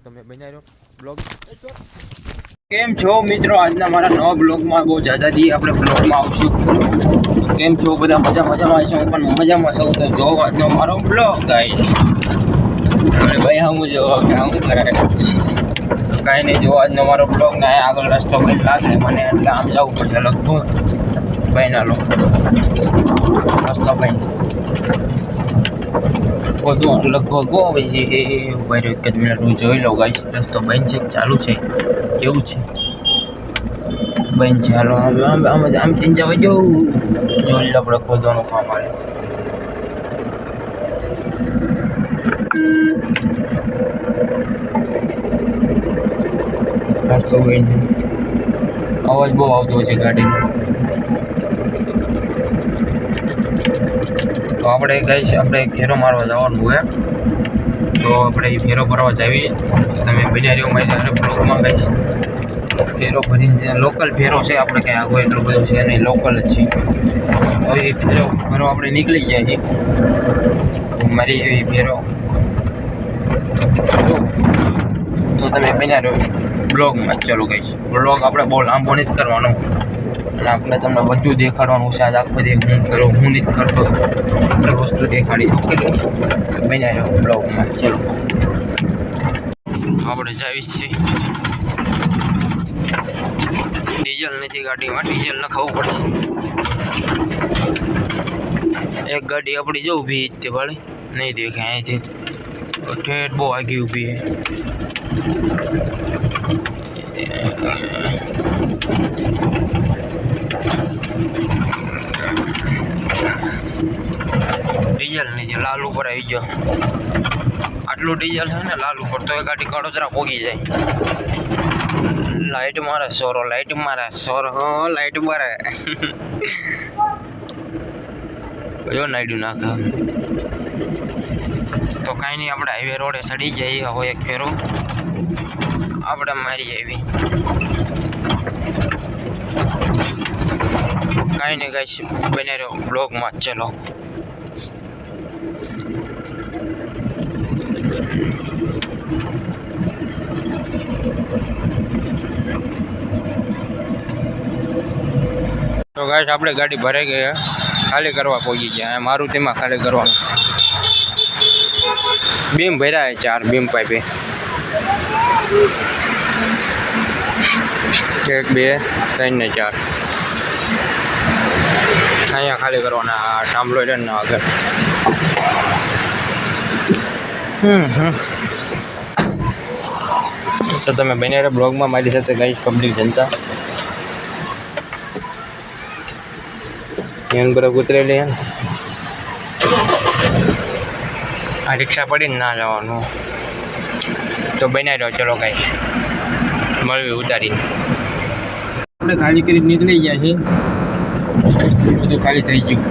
તમે બનાવી રહ્યો બ્લોગ. કેમ છો મિત્રો? આજના મારા નવા બ્લોગમાં બહુ જાજાથી આપણે બ્લોગમાં આવશું. કેમ છો બધા? મજામાં છું, પણ મજામાં સૌ તો જો આજનો મારો બ્લોગ ગાઈસ. ભાઈ હું જો હું કરે કાંઈ નહીં, જો આજનો મારો બ્લોગ ને આગળ રસ્તો કંઈક લાગે મને, એટલે આમ જવું પડશે લગભગ ભાઈ ના લો રસ્તો ભાઈ લગભગ પછી ભાઈ એક જ મિનિટ હું જોઈ લઉં ગાઈસ. રસ્તો બંધ છે ચાલુ છે કેવું છે? બંધ છે. હાલો આમ ચીન જવા જવું જોઈ આપણે ખોદવાનું કામ આવે. રસ્તો બંધ, અવાજ બહુ આવતો હોય છે ગાડીનો. તો આપણે ગાઈસ આપણે ફેરો મારવા જવાનું હોય, તો આપણે ફેરો ભરવા જાવી. તમે બન્યા રહ્યો મારી હારે બ્લોગમાં ગાઈસ. ફેરો ભરીને લોકલ ફેરો છે, આપણે કંઈ આગો એટલો બધો છે નહીં, લોકલ જ છે. તો એ ફેરો ભરવા આપણે નીકળી ગયા છીએ. તો મારી એવી ફેરો તો તમે બન્યા રહ્યો બ્લોગમાં. ચલો ગાઈસ, બ્લોગ આપણે બહુ લાંબો નથી કરવાનો અને આપણે તમને બધું દેખાડવાનું છે. આજ આખો દે હું કરું હું નથી કરતો એટલે વસ્તુ દેખાડી. ઓકે બન્યા રહ્યો બ્લોગમાં. ચલો આપણે જાવી છીએ. ડીઝલ નથી ગાડીમાં, ડીઝલ નખાવવું પડશે. એક ગાડી આપણી જો ઊભી તે વાળી નહીં દેખાય અહીંથી, ઠેઠ બહુ આગી ઊભી છે. ડીઝલ નથી, લાલ ઉપર આવી ગયો. આટલું ડીઝલ છે ને લાલ ઉપર, તો એ ગાડી કડોદરા પોગી જાય. લાઈટ મારે સોરો, લાઈટ મારે સોરો, લાઈટ મારે કયો નાયડું નાખે. તો કાંઈ નહીં, આપણે હાઈવે રોડે ચડી જઈએ. હવે એક ફેરો આપણે મારી આવી. કાંઈ નહીં ગાઈસ, બને રહ્યો બ્લોગમાં. ચલો તો ગાઈસ આપણે ગાડી ભરાઈ ગઈ, ખાલી કરવા પહોંચી ગયા. મારુતિમાં ખાલી કરવાનું. બીમ ભર્યા 4 બીમ પાઇપે, 1 2 3 ને 4 અહીંયા ખાલી કરવાના. થાંભલો રન ના આગળ. તો તમે બને બ્લોગમાં મારી સાથે ગાઈસ. પબ્લિક જનતા એન બરાબર ઉતરેલી. આ રિક્ષા પડીને ના જવાનું. તો બનાવી રહ્યો. ચલો ગાઈસ મળવી ઉતારીને. આપણે ખાલી કરી નીકળી ગયા છીએ. બધું ખાલી થઈ ગયું.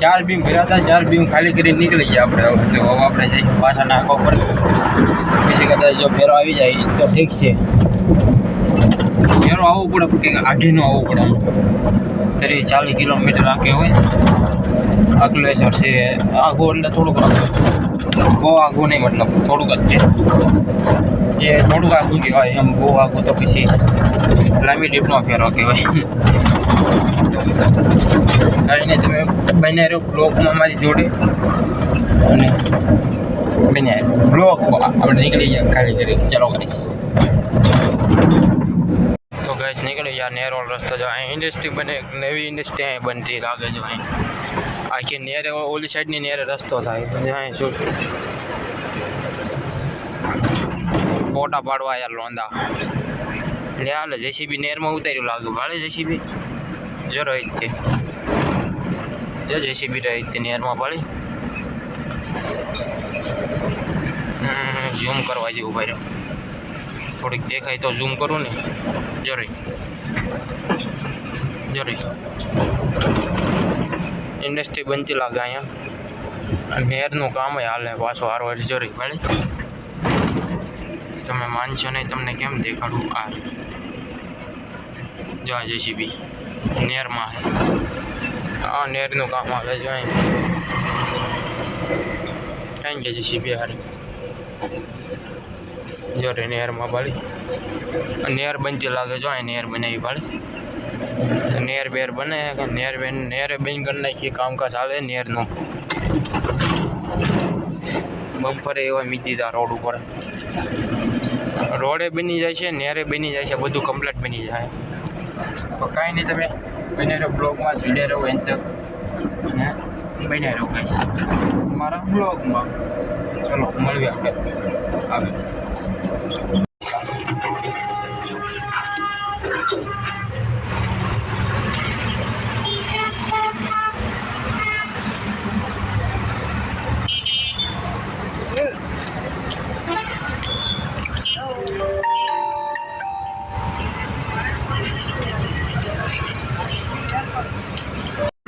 4 બીમ ભર્યા હતા, 4 બીમ ખાલી કરીને નીકળી ગયા આપણે. તો હવે આપણે જઈએ પાછા નાખવા પર. પછી કદાચ જો ફેરો આવી જાય તો ઠીક છે. ફેરો આવવું પડે, કંઈક આઘીનું આવવું પડે. તરી 40 કિલોમીટર આગે હોય. અકલેશ્વર છે આઘું, એટલે થોડુંક બહુ આઘું નહીં, મતલબ થોડુંક જ છે. એ થોડુંક આઘું કહેવાય, એમ બહુ આઘું તો પછી લાંબી ટ્રીપનો ફેરો કહેવાય. કાંઈ નહીં, તમે બને રહ્યો બ્લોગમાં મારી જોડે. અને બને બ્લોગ આપણે નીકળી ગયા ખાલી કરી. ચલો ગાઈસ. તો ગાઈસ નીકળી ગયા નેરોલ રસ્તો. જો અહીં ઇન્ડસ્ટ્રી બને, નવી ઇન્ડસ્ટ્રી અહીં બનતી લાગે. જો અહીં આખી નેરે ઓલી સાઈડની નેરે રસ્તો થાય. અહીં શું ફોટા પાડવા યાર લોંદા લે હાલે. જેસીબી નેરમાં ઉતાર્યું લાગે. ભાડે જેસીબી જો રહી છે, જો જેસીબી રહી છે નેરમાં પાડી. ઝૂમ કરવા જેવું ભાઈ, થોડીક દેખાય તો ઝૂમ કરું ને. જો રહી ઇન્ડસ્ટ્રી બનતી લાગે અહીંયા. નેરનું કામ હાલે પાછો હારો. જો રહી ભાઈ, તમે માનશો નહીં, તમને કેમ દેખાડું. આ જો આ જેસીબી નેરમાં છે. આ નેરનું કામ હાલે. જો અહીં કે જેસીબી હારી જો રે નહેરમાં પાડી નહેર બનતી લાગે જો આ નહેર બનાવી પાડી નહેર બેર બને કે નહેરે બેન કરી નાખી કામકાજ હાલે નહેરનું બમ્પરે એવા મીકી દીધા રોડ ઉપર રોડે બની જાય છે નહેરે બની જાય છે બધું કમ્પ્લીટ બની જાય તો કાંઈ નહીં તમે બને બ્લોગમાં જોડે રહો એમ તક અને બને રહો કહીશ મારા બ્લોગમાં ચલો મળીએ આપણે આવે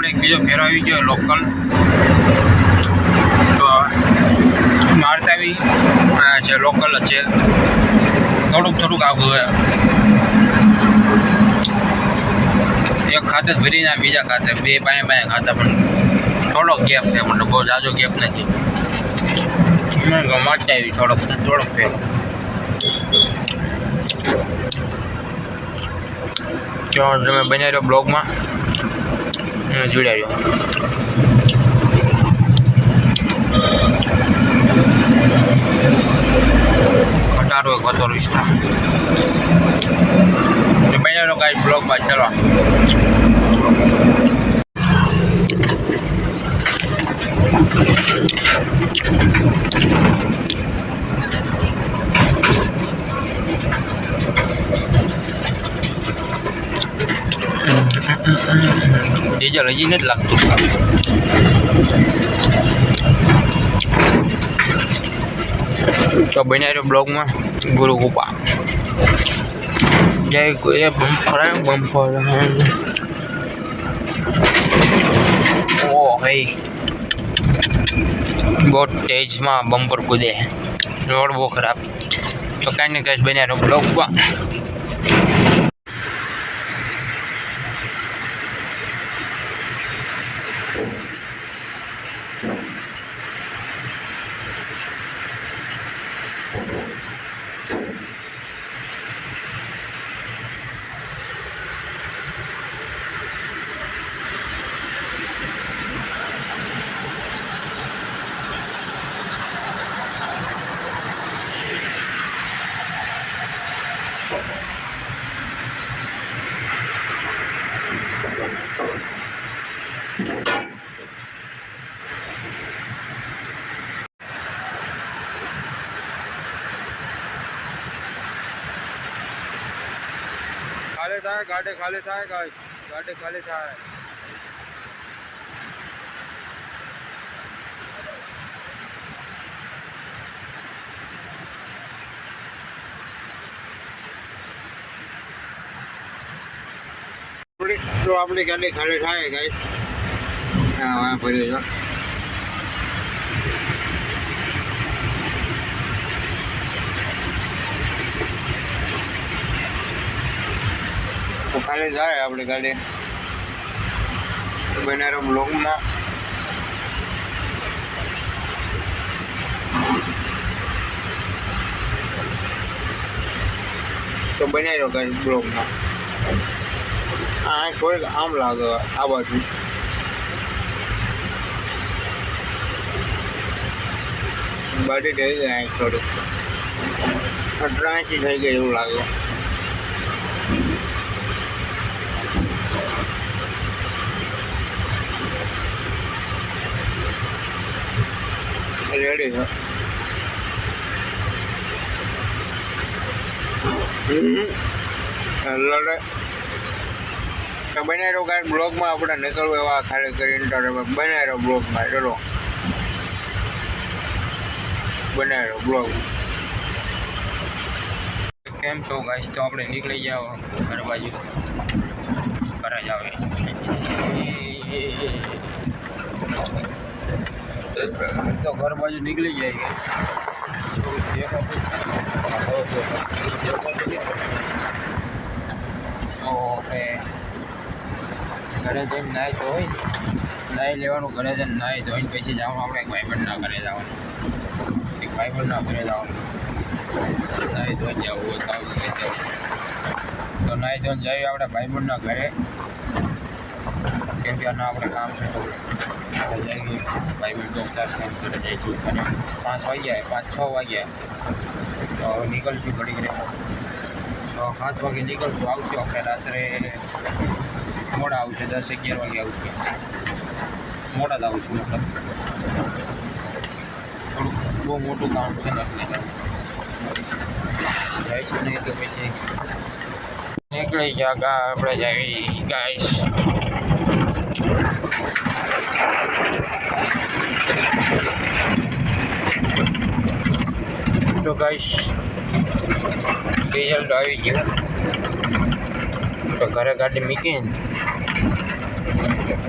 એક બીજો ફેરો આવી ગયો લોકલ તો મારતાવી છે લોકલ જ છે થોડુંક આગળ એક ખાતે જ ભરીને બીજા ખાતે બે બાય ખાતા પણ થોડોક ગેપ છે મતલબ બહુ જાજો ગેપ નથી મારતા આવી થોડોક ફેરો જો તમે બન્યા રહ્યો બ્લોગમાં જોડ્યા રહ્યો ઘટાડો હતો વિસ્તાર બન્યા રહ્યો કાંઈ બ્લોગમાં ચાલો ડીઝલ હજી નથી લાગતું તો બન્યા રહ્યો બ્લોગમાં ગુરુ ગુપા જય બમ્પર ઓ ભાઈ બહુ તેજમાં બમ્પર કૂદે રોડ બહુ ખરાબ તો કાંઈ ને કાંઈ બન્યા રહ્યો બ્લોગમાં ખાલી થાય ગાડી ખાલી થાય ગાડી ખાલી થાય તો આપણી ગાડી ખાલી થાય ગાઈસ હા ભર્યું છે તો ખાલી જાય આપણી ગાડી બનારો બ્લોગમાં તો બનાવ્યો ગાડી બ્લોગમાં આ થોડીક આમ લાગે આ બાજુ બાડી થઈ જાય થોડીક 18 થઈ ગઈ એવું લાગે રેડી છે લડે તો બનાવ્યો કાંઈ બ્લોગમાં આપણે નીકળવું એવા ખાલી કરીને બનાવ્યો બ્લોગમાં ચલો બનાવ્યો બ્લોગ કેમ છો ગાઈસ તો આપણે નીકળી જાવ ઘર બાજુ ઘરે જ આવે તો ઘર બાજુ નીકળી જાય ઓકે ઘરે જઈને નાહી ધોઈ નાહી લેવાનું ઘરે જઈને નાહી ધોઈને પછી જવાનું આપણે ભાઈબંધના ઘરે જવાનું ભાઈબંધના ઘરે જવાનું. નાહી ધોઈને જવું હોય તો આવું લઈ જવું. તો નાહી ધોઈને જઈએ આપણે ભાઈબંધના ઘરે, કેમ કે આના આપણે કામ છે તો જઈએ ભાઈબંધ તો 4 કામ ઘરે જઈશું. અને 5 વાગ્યા 5-6 વાગ્યા તો નીકળશું ઘડી ઘડી. તો 7 વાગે નીકળશું. આવશું આપણે રાત્રે મોડા આવશે, 10-11 વાગે આવશે. મોડા જ આવશું. મતલબ થોડુંક બહુ મોટું કામ છે ને એટલે જઈશું નહીં તો પછી નીકળી ગયા આપણે જઈએ ગાઈસ. તો ગાઈસ રિઝલ્ટ આવી ગયું. તો ઘરે ગાડી મૂકીને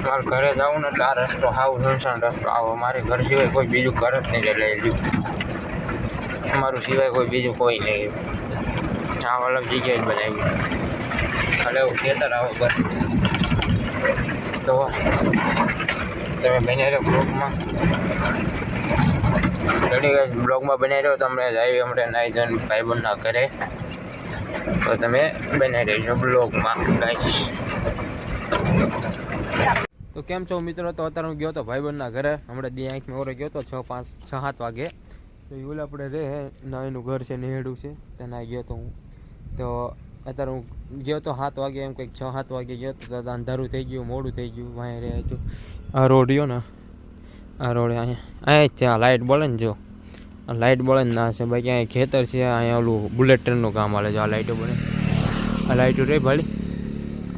મારે ઘરે જવું ને એટલે આ રસ્તો હાવ સુનસાન રસ્તો. આવો મારે ઘર સિવાય કોઈ બીજું ઘર જ નહીં લઈ લીધું. અમારું સિવાય કોઈ બીજું કોઈ નહીં. આ અલગ જગ્યાએ જ બનાવ્યું. એટલે એવું ખેતર આવો બસ. તો તમે બની રહ્યો બ્લોગમાં રેડી ગાઈસ. બ્લોગમાં બનાવી રહ્યો તમને આવી અમને નાઈ ધોઈને ભાઈબંધના ઘરે. તો તમે બનાવી રહેજો બ્લોગમાં ગાઈસ. તો કેમ છો મિત્રો? તો અત્યારે હું ગયો હતો ભાઈબંધના ઘરે. હમણાં દી આંખમાં ઓરે ગયો હતો 6-7 વાગે. તો એવું આપણે રહે નાઈનું ઘર છે, નેહડું છે, ત્યાં ગયો હતો હું. તો અત્યારે હું ગયો તો 7 વાગે, એમ કંઈક 6-7 વાગે ગયો તો અંધારું થઈ ગયું, મોડું થઈ ગયું. વાંહે રહે હતું આ રોડ રહ્યો ને, આ રોડ અહીંયા જ છે. આ લાઇટ બોલે ને, જો આ લાઇટ બોલે ને ના છે બાકી અહીંયા ખેતર છે. અહીંયા ઓલું બુલેટ ટ્રેનનું કામ હાલે છે. આ લાઇટો બને, આ લાઇટો રહી ભાઈ.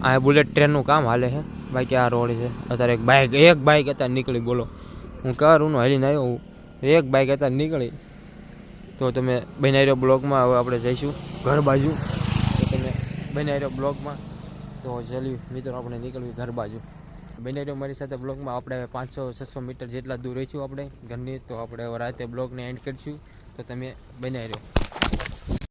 અહીંયા બુલેટ ટ્રેનનું કામ હાલે છે. બાકી આ રોડ છે. અત્યારે એક બાઇક અત્યારે નીકળી. બોલો હું કરું હાલીને આવ્યો હું. એક બાઇક અત્યારે નીકળી. તો તમે બનાવી રહ્યો બ્લોગમાં. હવે આપણે જઈશું ઘર બાજુ. તો તમે બનાવી રહ્યો બ્લોગમાં. તો ચાલ્યું મિત્રો આપણે નીકળ્યું ઘર બાજુ. બનાવી રહ્યો મારી સાથે બ્લોગમાં. આપણે 500-600 મીટર જેટલા દૂર રહીશું આપણે ઘરની. તો આપણે રાતે બ્લોગને એન્ડ કરીશું. તો તમે બનાવી રહ્યો.